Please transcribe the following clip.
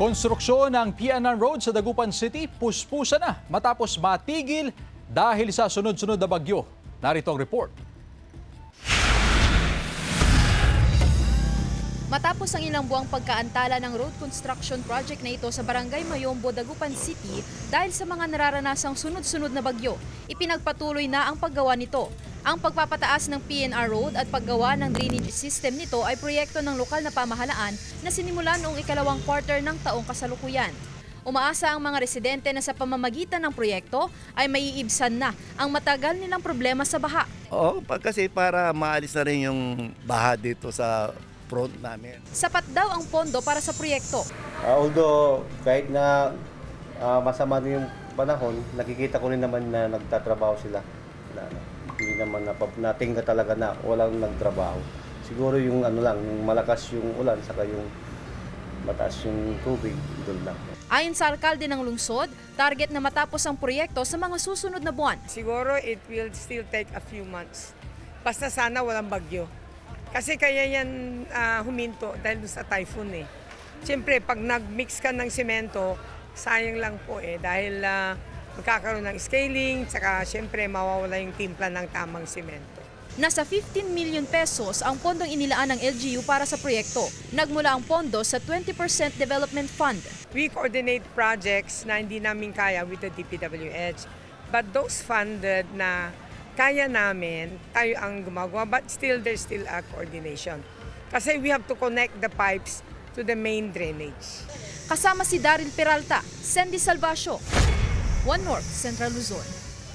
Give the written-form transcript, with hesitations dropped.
Konstruksyon ng PNR Road sa Dagupan City puspusa na matapos matigil dahil sa sunod-sunod na bagyo. Narito ang report. Matapos ang ilang buwang pagkaantala ng road construction project na ito sa Barangay Mayombo, Dagupan City dahil sa mga nararanasang sunod-sunod na bagyo, ipinagpatuloy na ang paggawa nito. Ang pagpapataas ng PNR Road at paggawa ng drainage system nito ay proyekto ng lokal na pamahalaan na sinimulan noong ikalawang quarter ng taong kasalukuyan. Umaasa ang mga residente na sa pamamagitan ng proyekto ay maiibsan na ang matagal nilang problema sa baha. Oo, kasi para maalis na rin yung baha dito sa front namin. Sapat daw ang pondo para sa proyekto. Although kahit na masama din yung panahon, nakikita ko rin naman na nagtatrabaho sila. Hindi naman natingga talaga na walang nagtrabaho. Siguro yung yung malakas yung ulan saka yung mataas yung tubig, doon lang. Ayon sa alkalde ng lungsod, target na matapos ang proyekto sa mga susunod na buwan. Siguro it will still take a few months. Basta sana walang bagyo. Kasi kaya yan huminto dahil sa typhoon eh. Siyempre, pag nag-mix ka ng semento, sayang lang po eh dahil magkakaroon ng scaling, tsaka siyempre mawawala yung timpla ng tamang semento. Nasa 15 million pesos ang pondong inilaan ng LGU para sa proyekto. Nagmula ang pondo sa 20% Development Fund. We coordinate projects na hindi namin kaya with the DPWH. But those funded na kaya namin, tayo ang gumagawa, but there's still a coordination. Kasi we have to connect the pipes to the main drainage. Kasama si Daryl Peralta, Sandy Salvacio, One North, Central Luzon.